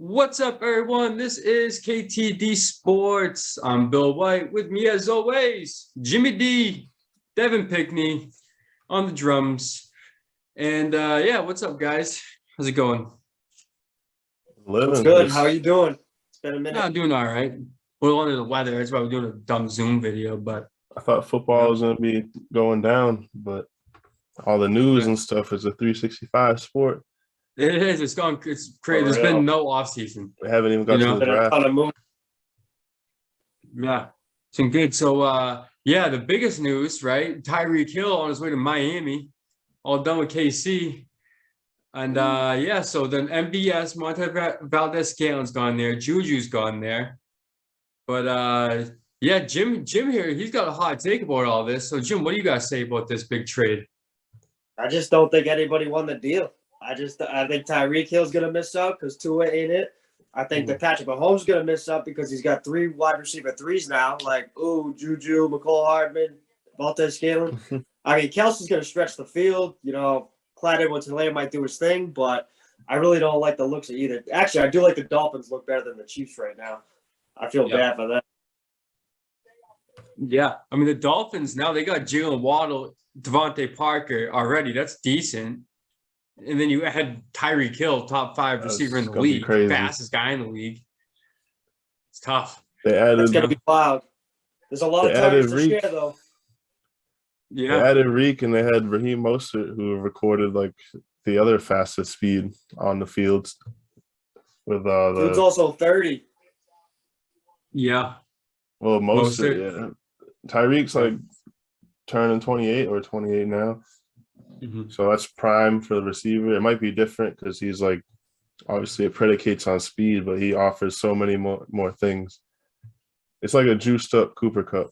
What's up, everyone? This is KTD Sports. I'm Bill Whyte. With me, as always, Jimmy D, Devin Pinckney on the drums. And what's up, guys? How's it going? Living. What's good? How are you doing? It's been a minute. I'm doing all right. We're under the weather. That's why we're doing a dumb Zoom video. But I thought football was going to be going down, but all the news and stuff is a 365 sport. it is. It's gone. It's crazy. There's been no off season. We haven't even got to the draft. Yeah, it's been good. So, the biggest news, right? Tyreek Hill on his way to Miami, all done with KC. And so then MVS, Monte Valdez-Scantling's gone there. Juju's gone there. But Jim here, he's got a hot take about all this. So Jim, what do you guys say about this big trade? I just don't think anybody won the deal. I think Tyreek Hill's gonna miss out because Tua ain't it. I think that Patrick Mahomes is gonna miss out because he's got 3 wide receiver threes now, like Juju, McCall Hardman, Valdez-Scantling. I mean, Kelsey's gonna stretch the field. You know, Clyde Edwards-Helaire might do his thing, but I really don't like the looks of either. Actually, I do like the Dolphins look better than the Chiefs right now. I feel bad for that. Yeah, I mean the Dolphins now they got Jalen Waddle, Devontae Parker already. That's decent. And then you had Tyreek Hill, top 5 receiver in the league, fastest guy in the league. It's tough. It's gonna be wild. There's a lot of targets to share, though. Yeah, they added Reek and they had Raheem Mostert, who recorded like the other fastest speed on the field. With Dude's also 30. Yeah. Well, Mostert, yeah. Tyreek's like turning 28 or 28 now. Mm-hmm. So that's prime for the receiver. It might be different because he's like, obviously it predicates on speed, but he offers so many more things. It's like a juiced up Cooper Kupp,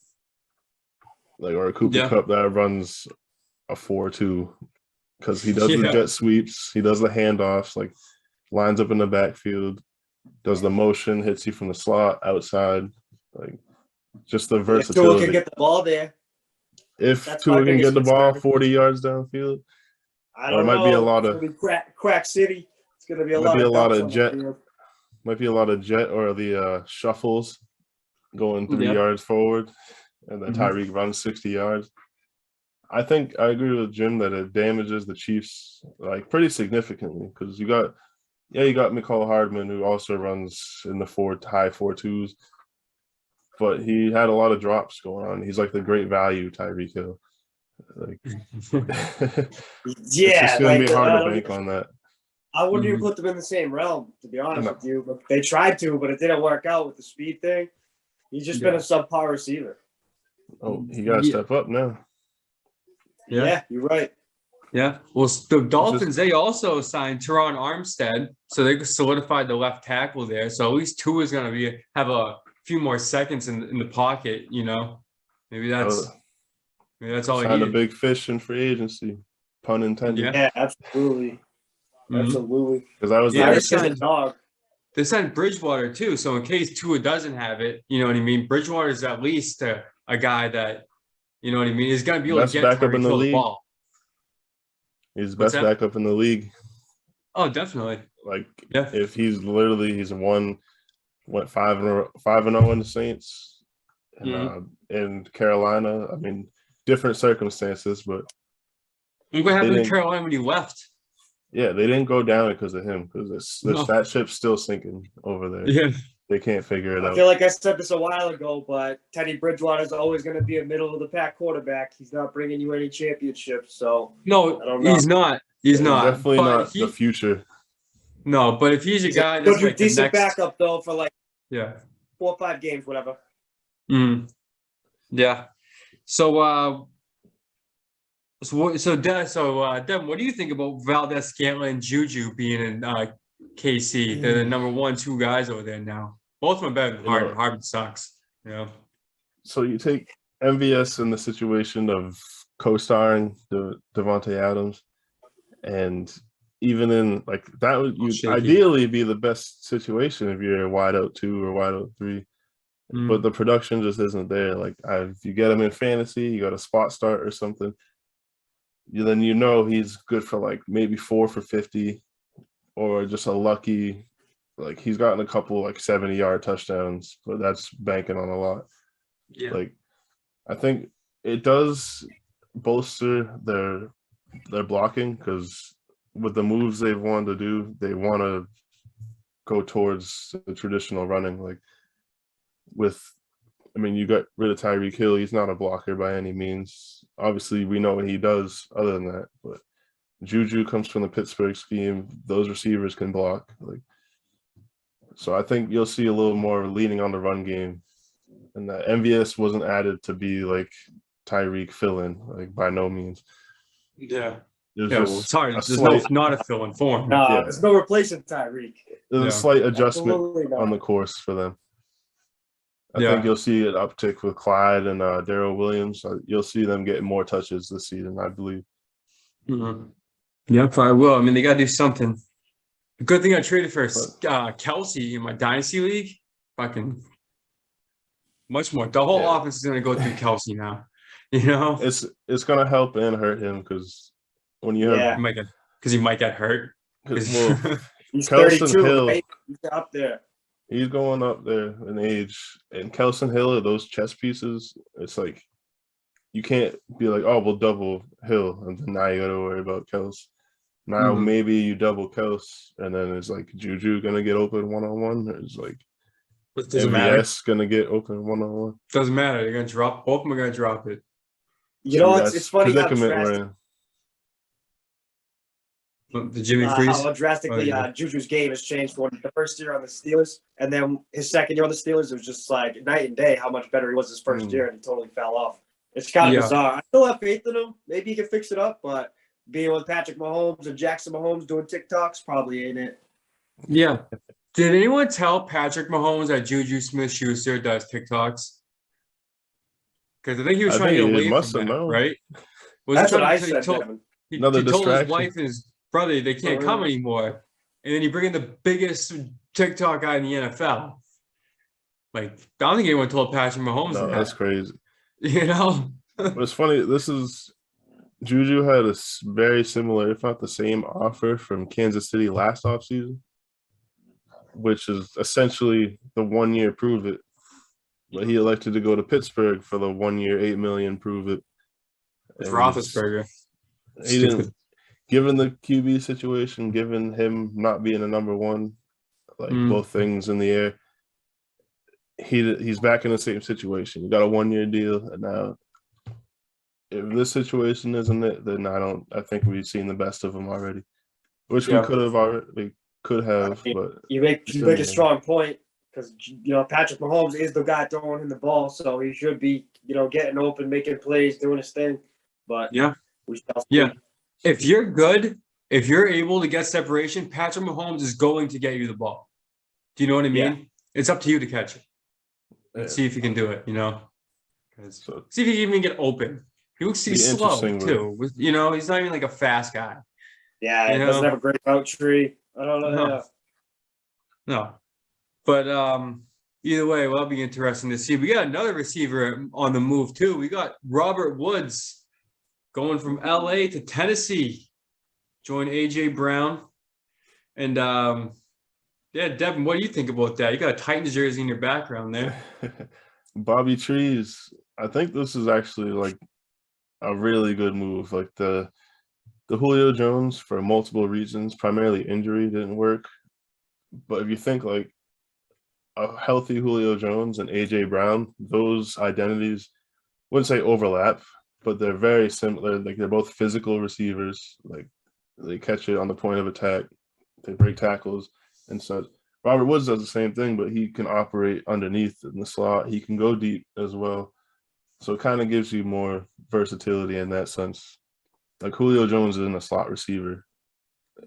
or a Cooper Kupp that runs a 4.2 because he does the jet sweeps, he does the handoffs, like lines up in the backfield, does the motion, hits you from the slot outside, like just the versatility. Tua can get the ball there. If Tua can get the ball 40 yards downfield, I don't know. Might be a lot of crack city. It's going to be a lot of jet. Might be a lot of jet or the shuffles going 3 yards forward, and then Tyreek runs 60 yards. I think I agree with Jim that it damages the Chiefs like pretty significantly because you got McCall Hardman, who also runs in the high 4.2s. But he had a lot of drops going on. He's like the great value Tyreek Hill. Like, it's going to be hard to bank on that. I wouldn't even put them in the same realm, to be honest with you. But they tried to, but it didn't work out with the speed thing. He's just been a subpar receiver. Oh, he got to step up now. Yeah, you're right. Yeah. Well, the Dolphins, they also signed Teron Armstead, so they solidified the left tackle there. So at least Tua is going to have a few more seconds in the pocket, you know. Maybe that's all he needed. A big fish in free agency, pun intended. Yeah, absolutely. Absolutely. Because I was they signed Bridgewater too, so in case Tua doesn't have it, you know what I mean. Bridgewater is at least a guy that, you know what I mean, is going to be able to get backup in the league. Ball. He's best backup in the league. Oh, definitely. If he's went 5-0 in the Saints, in Carolina. I mean, different circumstances, but look what happened in Carolina when he left. Yeah, they didn't go down because of him because that ship's still sinking over there. Yeah, they can't figure it out. I feel like I said this a while ago, but Teddy Bridgewater is always going to be a middle of the pack quarterback. He's not bringing you any championships, so no, he's not. He's not. Definitely not the future. No, but if he's a guy that's like decent backup though for 4 or 5 games, whatever. Yeah. So Devin, what do you think about Valdez-Scantling and Juju being in KC? They're the number 1, 2 guys over there now. Both of them are better than Hardman. Hardman sucks. You know. So you take MVS in the situation of co-starring Devontae Adams, and even in that would ideally be the best situation if you're a wide out 2 or wide out 3. But the production just isn't there. If you get him in fantasy, you got a spot start or something, then he's good for maybe 4 for 50 or just a lucky like he's gotten a couple like 70-yard touchdowns, but that's banking on a lot. Yeah. Like I think it does bolster their blocking because with the moves they've wanted to do, they want to go towards the traditional running. Like you got rid of Tyreek Hill. He's not a blocker by any means. Obviously, we know what he does other than that, but Juju comes from the Pittsburgh scheme. Those receivers can block. Like, so I think you'll see a little more leaning on the run game. And that MVS wasn't added to be like Tyreek fill-in, like by no means. Yeah. There's Yeah, just well, sorry, a there's slight, not a fill-in for him. No, Yeah. there's no replacing Tyreek. there's Yeah. a slight adjustment Absolutely not. on the course for them. I Yeah. think you'll see an uptick with Clyde and Darrell Williams. You'll see them getting more touches this season, I believe. Mhm. Yep, I will. I mean, they got to do something. Good thing I traded for Kelsey in my dynasty league. Fucking much more. The whole offense is going to go through Kelsey now. You know, It's gonna help and hurt him because when you have he might get hurt. well, He's Kelson 32, Hill, right? He's up there. he's going up there in age, and Kelson Hill are those chess pieces. It's like you can't be like, oh, we'll double Hill, and then now you got to worry about Kels. Now maybe you double Kels, and then it's like Juju gonna get open 1-on-1. It's like It doesn't matter. MVS gonna get open 1-on-1. Doesn't matter. They're gonna drop. Both of them are gonna drop it. You know, it's funny how The Jimmy Freeze. how drastically Juju's game has changed from the first year on the Steelers, and then his second year on the Steelers. It was just like night and day how much better he was his first year, and he totally fell off. It's kind of bizarre. I still have faith in him. Maybe he can fix it up, but being with Patrick Mahomes and Jackson Mahomes doing TikToks probably ain't it. Yeah. Did anyone tell Patrick Mahomes that Juju Smith-Schuster does TikToks? Because I think he was trying to get away from that, right? That's what I said, Devin. He told his wife and his brother they can't come anymore. And then you bring in the biggest TikTok guy in the NFL. Like, I don't think anyone told Patrick Mahomes that. That's crazy. You know? But it's funny. Juju had a very similar, if not the same, offer from Kansas City last offseason, which is essentially the 1 year prove it. But he elected to go to Pittsburgh for the 1 year, $8 million prove it. It's Roethlisberger. He didn't, given the QB situation, given him not being a number one, like both things in the air, he's back in the same situation. You got a 1 year deal, and now if this situation isn't it, then I think we've seen the best of him already, which we could have. But you make a strong point because Patrick Mahomes is the guy throwing him the ball, so he should be getting open, making plays, doing his thing. But if you're good, if you're able to get separation, Patrick Mahomes is going to get you the ball. Do you know what I mean? Yeah. It's up to you to catch it. Let's see if you can do it. See if you can even get open. He's slow too. He's not even like a fast guy. Yeah, he doesn't have a great route tree. I don't know. No. But either way, well, that'll be interesting to see. We got another receiver on the move too. We got Robert Woods going from LA to Tennessee. Join AJ Brown. And Devin, what do you think about that? You got a Titans jersey in your background there. Bobby Trees. I think this is actually like a really good move. Like the Julio Jones, for multiple reasons, primarily injury, didn't work. But if you think like a healthy Julio Jones and AJ Brown, those identities, wouldn't say overlap, but they're very similar. Like they're both physical receivers. Like they catch it on the point of attack, they break tackles and such. Robert Woods does the same thing, but he can operate underneath in the slot. He can go deep as well. So it kind of gives you more versatility in that sense. Like Julio Jones isn't a slot receiver.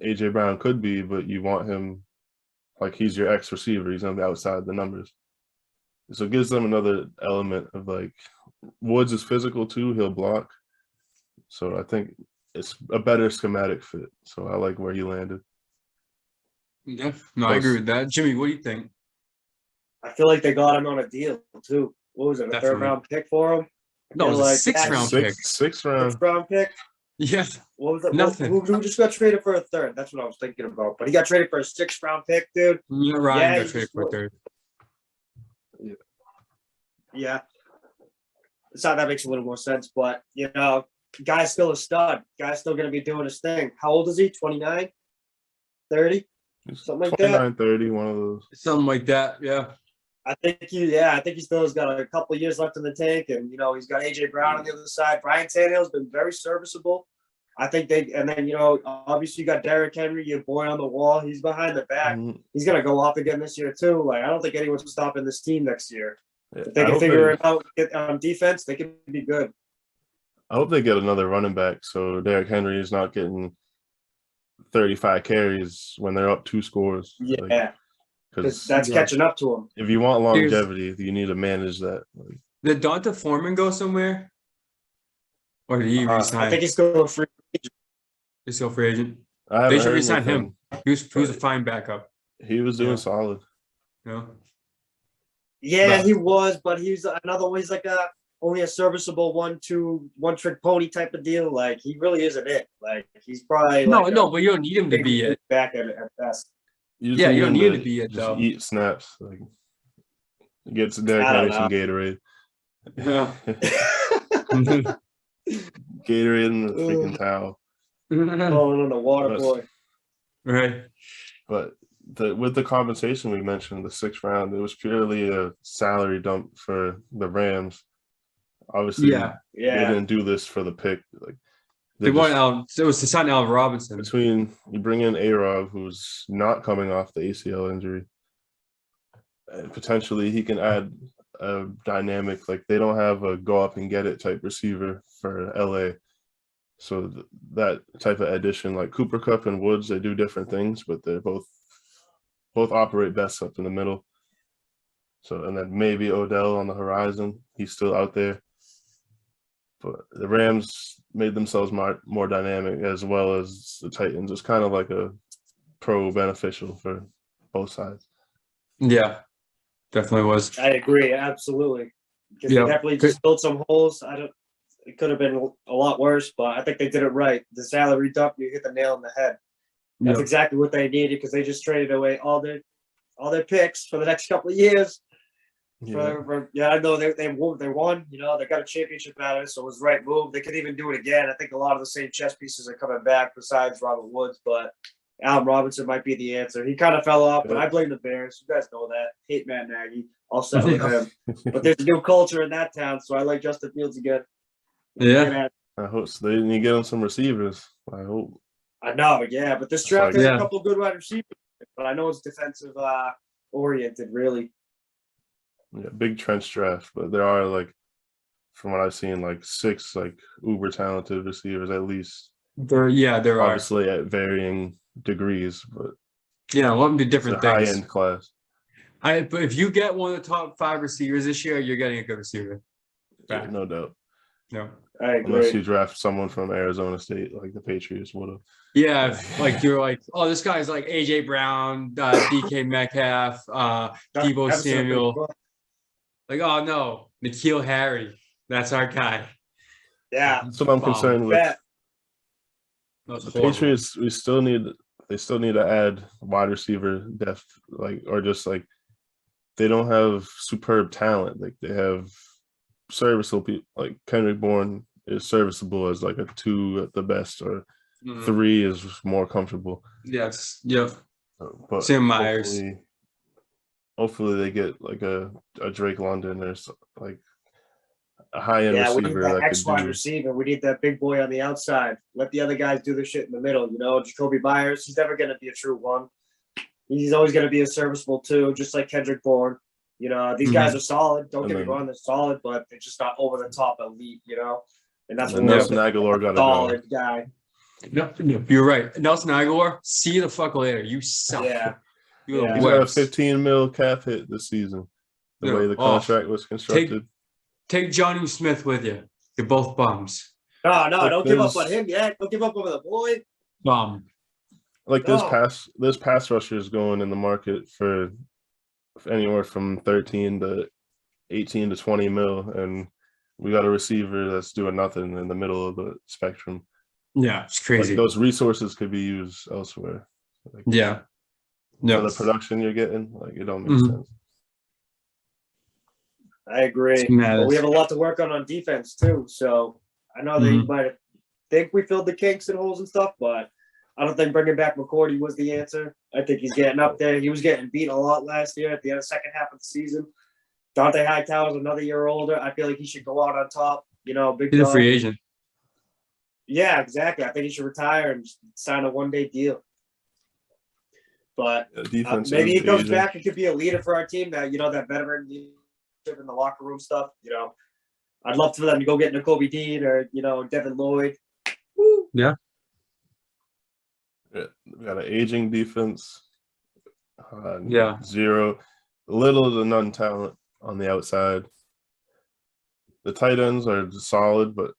AJ Brown could be, but you want him like he's your X receiver. He's on the outside of the numbers. So it gives them another element of like Woods is physical too. He'll block. So I think it's a better schematic fit. So I like where he landed. Yeah, no, I agree with that. Jimmy, what do you think? I feel like they got him on a deal too. What was it, a third round pick for him? No, it was a sixth round pick. Sixth round. Sixth round pick. Yeah, What was that? nothing. Who just got traded for a third? That's what I was thinking about. But he got traded for a 6th-round pick, dude. Yeah, Ryan Yeah, got he traded just for a third. Yeah. So that makes a little more sense. But, guy's still a stud. Guy's still going to be doing his thing. How old is he? 29? 30? Something like that? 29, 30, one of those. Something like that. Yeah. I think he still has got a couple of years left in the tank, and he's got AJ Brown on the other side. Brian Tannehill's been very serviceable. I think obviously you got Derrick Henry, your boy on the wall. He's behind the back. Mhm. He's gonna go off again this year too. Like I don't think anyone's stopping this team next year. Yeah, If they can figure it out on defense, they can be good. I hope they get another running back so Derrick Henry is not getting 35 carries when they're up 2 scores. Yeah, because that's Yeah. catching up to him. If you want longevity, you need to manage that. Did Donta Foreman go somewhere? Or did he I resign? think he's still a free. He's still free agent. I haven't They should heard resign anything. him. He was a fine backup. He was doing Yeah. solid. Yeah, But- he was, but he's another one. He's like only a serviceable one-trick pony type of deal. Like he really isn't it. Like he's probably No, like but you don't need him to be it. back at best. You Yeah, you don't need him him to be it, just though. eat snaps. Like get Derrick I don't Henry some Gatorade. Yeah. Gatorade in the freaking towel. Falling on the water That's- boy. Right. But with the compensation we mentioned, the 6th round, it was purely a salary dump for the Rams. Obviously, Yeah. they Yeah, didn't do this for the pick. Like They just- want Al. It was to sign Al Robinson. between you bring in A-Rob, who's not coming off the ACL injury, and potentially he can add a dynamic. Like they don't have a go up and get it type receiver for LA. So that type of addition, like Cooper Kupp and Woods, they do different things, but they're both operate best up in the middle. So, and then maybe Odell on the horizon. He's still out there. But the Rams made themselves more dynamic, as well as the Titans. It's kind of like a beneficial for both sides. Yeah, definitely was. I agree. Absolutely. Because Yeah. they definitely just built some holes. It could have been a lot worse, but I think they did it right. The salary dump, you hit the nail on the head. That's Yeah. exactly what they needed because they just traded away all their picks for the next couple of years. I know they won. They got a championship out of it, so it was the right move. They could even do it again. I think a lot of the same chess pieces are coming back besides Robert Woods, but Allen Robinson might be the answer. He kind of fell off, but I blame the Bears. You guys know that. Hate Matt Nagy. All set with him. But there's a new culture in that town, so I like Justin Fields again. Yeah. I hope so. They need to get them some receivers. I hope. I know, yeah, but this draft has Yeah. a couple good wide receivers, but I know it's defensive oriented, really. Yeah, big trench draft, but there are from what I've seen, 6 uber talented receivers at least. There are. Obviously at varying degrees, but Yeah, let them do it's different a things. high end class. But if you get one of the top 5 receivers this year, you're getting a good receiver. Yeah, no doubt. No. I agree. Unless you draft someone from Arizona State like the Patriots would have. Yeah, if, you're like, oh, this guy's like AJ Brown, DK Metcalf, Debo Samuel. Like, oh no, N'Keal Harry. That's our guy. Yeah. That's what I'm concerned with. Bet. That's The horrible. Patriots, they still need to add wide receiver depth, they don't have superb talent. Like they have serviceable people. Like Kendrick Bourne is serviceable as a 2 at the best, or Mhm. 3 is more comfortable. Yes. Yep. But Sam Myers. hopefully they get a Drake London or a high end Yeah, we need receiver that that X could wide do. receiver. We need that big boy on the outside. Let the other guys do their shit in the middle. Jacoby Myers, he's never going to be a true one. He's always going to be a serviceable 2, just like Kendrick Bourne. These guys are solid. Don't get me wrong, they're solid, but they're just not over the top elite, And that's And what Nelson Aguilar got to go. solid guy. No, you're right. Nelson Aguilar, see you the fuck later. You suck. Yeah. You're Yeah. the He's got a worst. 15 mil cap hit this season. The Yeah. way the Oh. contract was constructed. Take Johnny Smith with you. You're both bums. No, don't give up there's- on him yet. Don't give up on the boy. Bum. There's pass rushers going in the market for anywhere from 13 to 18 to 20 mil, and we got a receiver that's doing nothing in the middle of the spectrum. Yeah, it's Like crazy. those resources could be used elsewhere. Like, Yeah. for No. the production you're getting, like it don't make Mhm. sense. I It's agree. But we madness. have a lot to work on defense too. So I know they Mhm. might think we filled the kinks and holes and stuff, but I don't think bringing back McCourty was the answer. I think he's getting up there. He was getting beat a lot last year at the end of the second half of the season. Dante Hightower's another year older. I feel like he should go out on top. Big He's a dog. free agent. Yeah, exactly. I think he should retire and sign a one-day deal. But Defense maybe he is comes aging. back and could be a leader for our team. That that veteran leadership in the locker room stuff. I'd love for them to go get N'Kobe Dean or Devin Lloyd. Woo. Yeah. Yeah, we got an aging defense. Yeah. Little to none talent on the outside. The tight ends are solid, but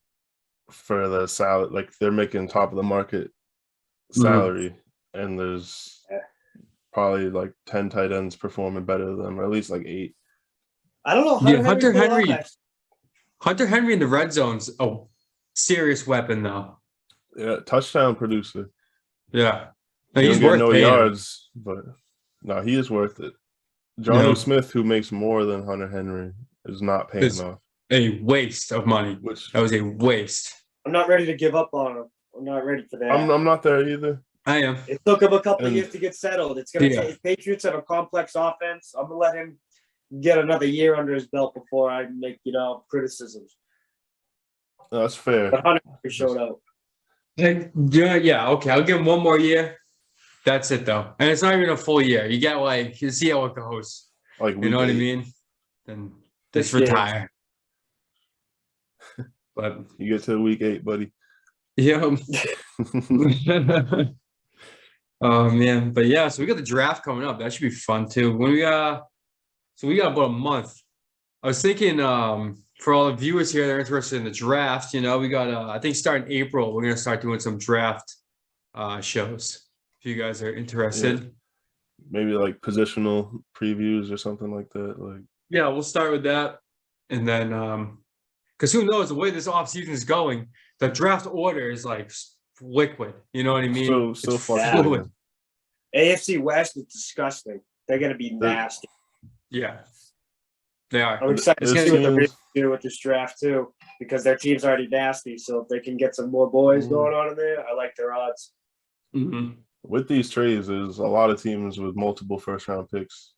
for the salary, like they're making top of the market salary, and there's probably like 10 tight ends performing better than them, or at least like 8. I don't know. Hunter Henry in the red zone's a serious weapon, though. Yeah, touchdown producer. Yeah. No, He he's don't get worth no paying him. yards, but no, he is worth it. Johnny Yeah. Smith, who makes more than Hunter Henry, is not paying It's off. a waste of money. That was a waste. I'm not ready to give up on him. I'm not ready for that. I'm not there either. I am. It took him a couple of years to get settled. It's gonna Yeah. take Patriots have a complex offense. I'm gonna let him get another year under his belt before I make criticisms. That's fair. But Hunter showed out. Yeah, okay. I'll give him one more year. That's it, though. And it's not even a full year. You get you see how it goes. Like You know what I week 8. mean? Then just This game. retire. But You get to week 8, buddy. yeah. Oh man, but yeah. So we got the draft coming up. That should be fun too. We got about a month. I was thinking, for all the viewers here that are interested in the draft, we got I think starting April, we're gonna start doing some draft shows. If you guys are interested. Yeah. Maybe like positional previews or something like that. Like Yeah, we'll start with that. And then because who knows the way this offseason is going, the draft order is like liquid. You know what I mean? still It's fluctuating. fluid. AFC West is disgusting. They're gonna be nasty. Yeah. They are. I'm excited to It's see what they're teams- going to do with this draft too, because their team's already nasty. So if they can get some more boys going on in there, I like their odds. Mm-hmm. With these trades, there's a lot of teams with multiple first round picks,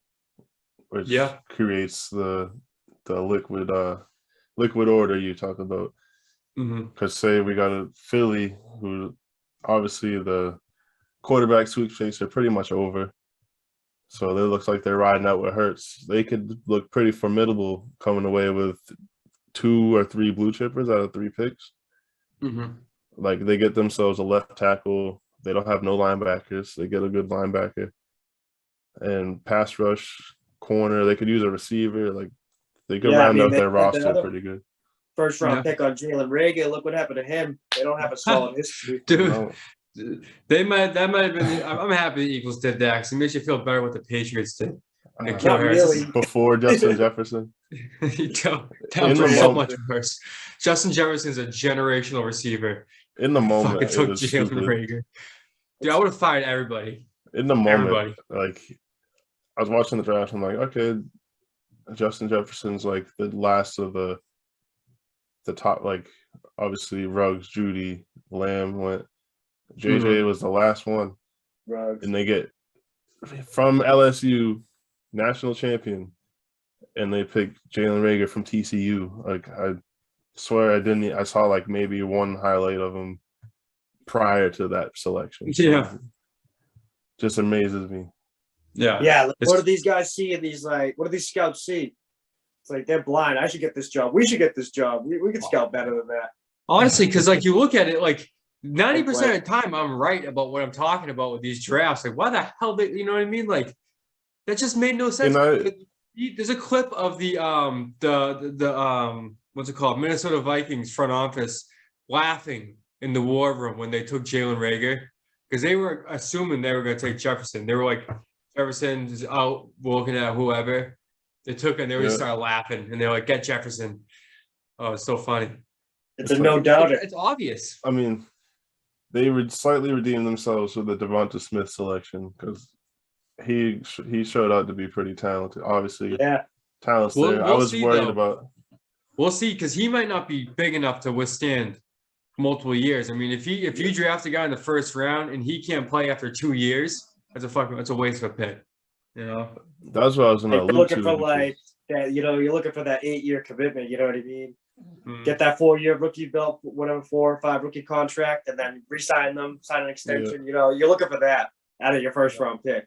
which creates the liquid order you talk about. Because say we got a Philly, who obviously the quarterback sweepstakes are pretty much over. So it looks like they're riding out with Hurts. They could look pretty formidable coming away with 2 or 3 blue chippers out of 3 picks. Like they get themselves a left tackle. They don't have no linebackers. They get a good linebacker. And pass rush, corner, they could use a receiver. Like they could round out their roster pretty good. First round pick on Jalen Reagor. Look what happened to him. They don't have a solid history. Dude. No. That might have been. I'm happy the Eagles did that. It makes you feel better what the Patriots did. Not really. Before Justin Jefferson. That was so much worse. Justin Jefferson's a generational receiver. In the moment, Fucking took Jalen Reagor. Dude, I would have fired everybody. In the moment, like I was watching the draft, I'm like, okay, Justin Jefferson's like the last of the top, like obviously Ruggs, Judy, Lamb went. JJ was the last one. Ruggs. And they get from LSU, national champion, and they picked Jalen Reagor from TCU. Like I swear I saw like maybe one highlight of him prior to that selection. So just amazes me. Yeah. Like, what do these guys see in these, like, what do these scouts see? It's like they're blind. I should get this job. We should get this job. We can scout better than that. Honestly, because like you look at it, like 90% of the time I'm right about what I'm talking about with these drafts. Like, why the hell you know what I mean? Like, that just made no sense. There's a clip of the what's it called? Minnesota Vikings front office laughing in the war room when they took Jalen Reagor, because they were assuming they were going to take Jefferson. They were like, Jefferson is out, we're looking at whoever. They took it and they just started laughing, and they're like, get Jefferson. Oh, it's so funny. It's a no doubt. It's obvious. I mean, they would slightly redeem themselves with the Devonta Smith selection because he showed out to be pretty talented. Obviously, talent's there. I was worried about. We'll see, because he might not be big enough to withstand multiple years. I mean, if you draft a guy in the first round and he can't play after 2 years, that's a waste of a pick. You know, that's what I was going to allude to. You're looking for like that. You know, you're looking for that 8-year commitment. You know what I mean? Get that 4-year rookie belt, whatever, 4 or 5 rookie contract, and then re-sign them, sign an extension. Yeah. You know, you're looking for that out of your first round pick.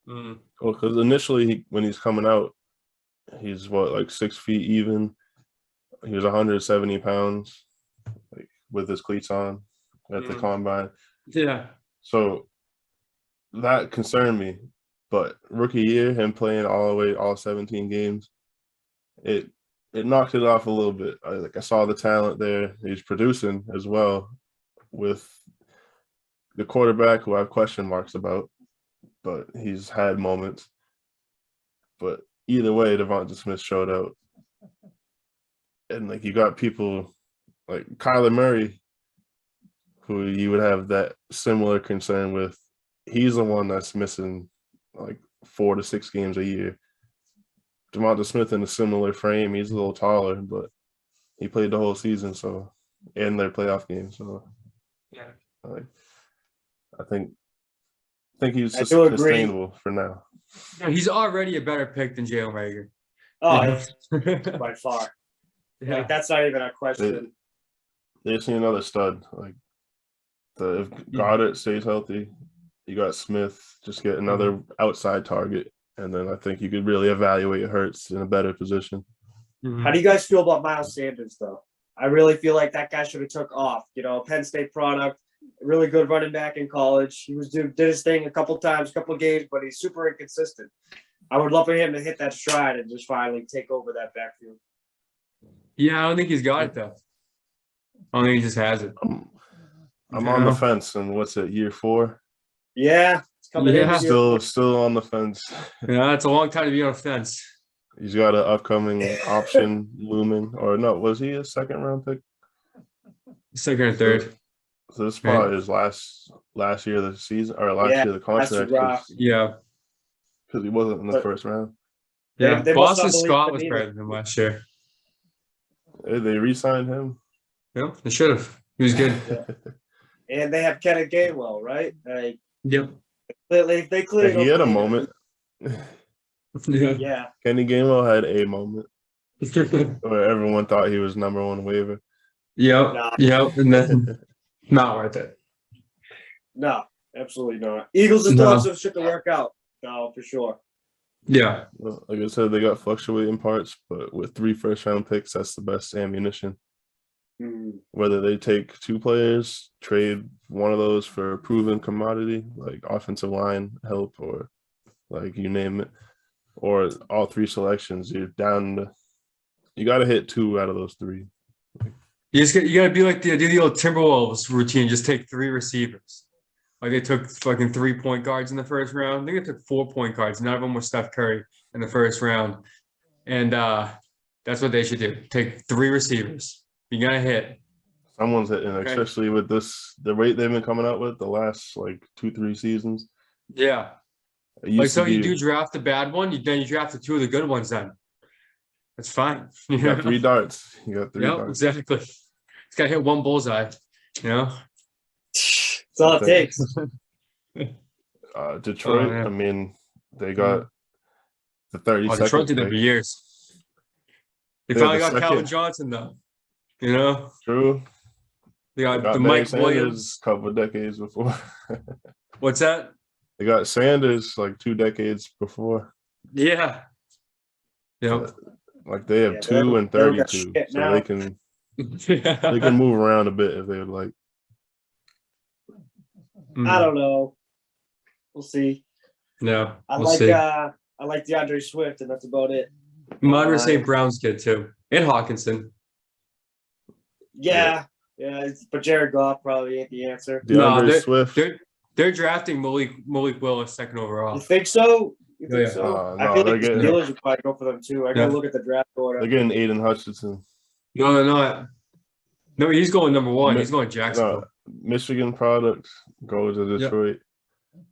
Well, because initially when he's coming out, he's like 6 feet even. He was 170 pounds, like with his cleats on at the combine. Yeah. So that concerned me. But rookie year, him playing all 17 games, it knocked it off a little bit. I saw the talent there. He's producing as well with the quarterback, who I have question marks about, but he's had moments. But either way, Devonta Smith showed out. And like you got people like Kyler Murray, who you would have that similar concern with. He's the one that's missing like 4 to 6 games a year. Devonta Smith in a similar frame. He's a little taller, but he played the whole season, so and their playoff game. So yeah, I think he's sustainable for now. No, he's already a better pick than Jalen Reagor. Oh, by far. Yeah. Like that's not even a question. They've seen another stud. Like if Goddard stays healthy, you got Smith. Just get another outside target, and then I think you could really evaluate Hurts in a better position. How do you guys feel about Miles Sanders, though? I really feel like that guy should have took off. You know, Penn State product, really good running back in college. He did his thing a couple times, couple games, but he's super inconsistent. I would love for him to hit that stride and just finally take over that backfield. Yeah, I don't think he's got it though. I don't think he just has it. I'm on the fence, and what's it, year 4? Yeah, it's coming in. Still on the fence. Yeah, it's a long time to be on the fence. He's got an upcoming option looming, or no? Was he a second round pick? Second or third. So this is probably his last year of the season, or last year of the contract. Yeah, because he wasn't in the first round. Yeah, Boston Scott was better than him last year. They re-signed him. Yeah, they should have. He was good. And they have Kenneth Gainwell, right? Yep. They cleared. He had a moment. Yeah. Kenny Gainwell had a moment where everyone thought he was number 1 waiver. Yep. And then not worth it. No, absolutely not. Eagles and Dolphins should work out. No, for sure. Yeah. Well, like I said, they got fluctuating parts, but with 3 first-round picks, that's the best ammunition. Whether they take 2 players, trade one of those for a proven commodity, like offensive line help, or like you name it, or all 3 selections, you're down to, you got to hit 2 out of those 3. You got to be like the old Timberwolves routine, just take 3 receivers. Like they took fucking 3-point guards in the first round. I think they took 4-point guards. None of them were Steph Curry in the first round. And that's what they should do. Take 3 receivers. You got to hit. Someone's hitting, especially with the rate they've been coming out with the last like 2-3 seasons. Yeah. You do draft the bad one, then you draft the 2 of the good ones then. That's fine. You got 3 darts. You got 3 darts. Exactly. It's got to hit 1 bullseye, you know? That's all it takes. Detroit, I mean, they got the 32nd. Detroit did that for years. They finally got Calvin Johnson, though. You know? True. They got the Mike Sanders Williams. a couple of decades before. What's that? They got Sanders like 2 decades before. Yeah. Yep. Like they have 2 and 32, so they can move around a bit if they would like. I don't know. We'll see. No, I like DeAndre Swift, and that's about it. Monroe St. Brown's kid too, and Hawkinson. Yeah, but Jared Goff probably ain't the answer. Swift. They're drafting Malik Willis 2nd overall. You think so? So? I feel like the Steelers would probably go for them too. I gotta look at the draft order. They're getting Aiden Hutchinson. No, they're not. No, he's going number 1. He's going Jacksonville. Michigan product, go to Detroit.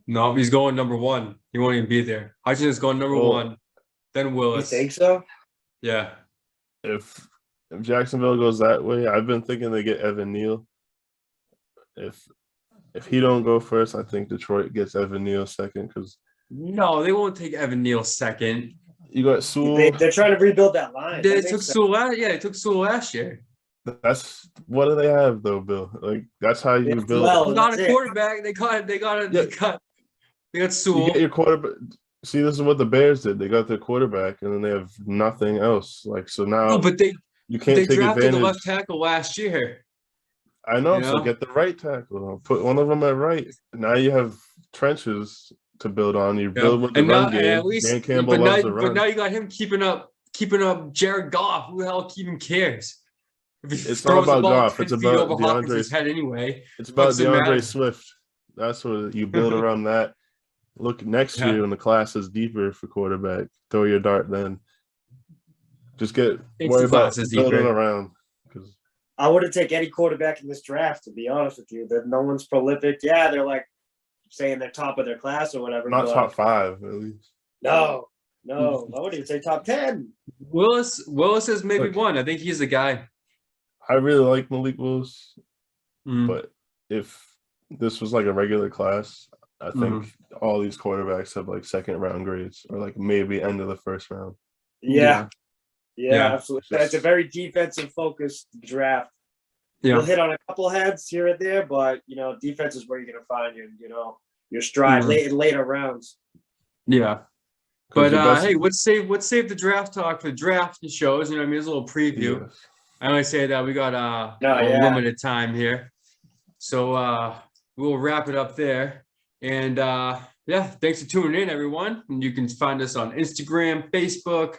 No, he's going number 1. He won't even be there. Hutchinson's going number 1, then You Willis. think so? Yeah. If Jacksonville goes that way, I've been thinking they get Evan Neal. If he don't go first, I think Detroit gets Evan Neal second because No, they won't take Evan Neal second. you got Sewell. They're trying to rebuild that line. They That took makes sense. Sewell last. Yeah, they took Sewell last year. That's what do they have though, Bill? Like that's how you Yeah, build. well, They got that's a it. quarterback. They got You Sewell. get your quarterback. See, this is what the Bears did. They got their quarterback, and then they have nothing else. Like so now, No, but they you can't take drafted advantage. the left tackle last year. I know, You so know? get the right tackle. Put one of them at right. Now you have trenches to build on. You build with the And now, run game. at least, Dan Campbell but loves the run. now you got him keeping up Jared Goff. Who the hell even cares? If he It's throws not the about ball Goff. 10 It's feet about over Hopkins' head anyway. It's about What's it matter? DeAndre Swift. That's what you build around that. Look next Yeah. year when the class is deeper for quarterback. Throw your dart then. Just If worry the about class is building deeper. around. Because I wouldn't take any quarterback in this draft, to be honest with you. That no one's prolific. Yeah, they're like saying they're top of their class or whatever. not but top 5 at least. No. I wouldn't even say top 10. Willis is maybe Look. 1. I think he's the guy. I really like Malik Willis, Mm. but if this was like a regular class, I think all these quarterbacks have like second round grades or like maybe end of the first round. Yeah, Yeah. absolutely. It's a very defensive focused draft. You'll Yeah. hit on a couple heads here and there, but defense is where you're gonna find your stride Mhm. later rounds. Yeah. 'Cause But your best- hey, let's save the draft talk for draft shows. You know what I mean? It's a little preview. Yes. I only say that we got limited time here. So we'll wrap it up there. And thanks for tuning in, everyone. And you can find us on Instagram, Facebook.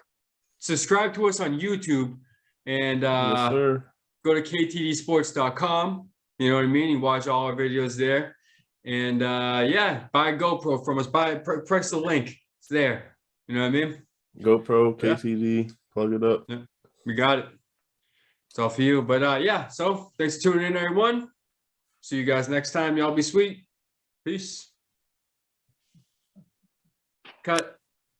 Subscribe to us on YouTube and Yes, sir. go to ktdsports.com. You know what I mean? You watch all our videos there. And buy a GoPro from us. Press the link. It's there. You know what I mean? GoPro, Yeah. KTD, plug it up. Yeah, we got it. It's all for you. But so thanks for tuning in, everyone. See you guys next time. Y'all be sweet. Peace. Cut.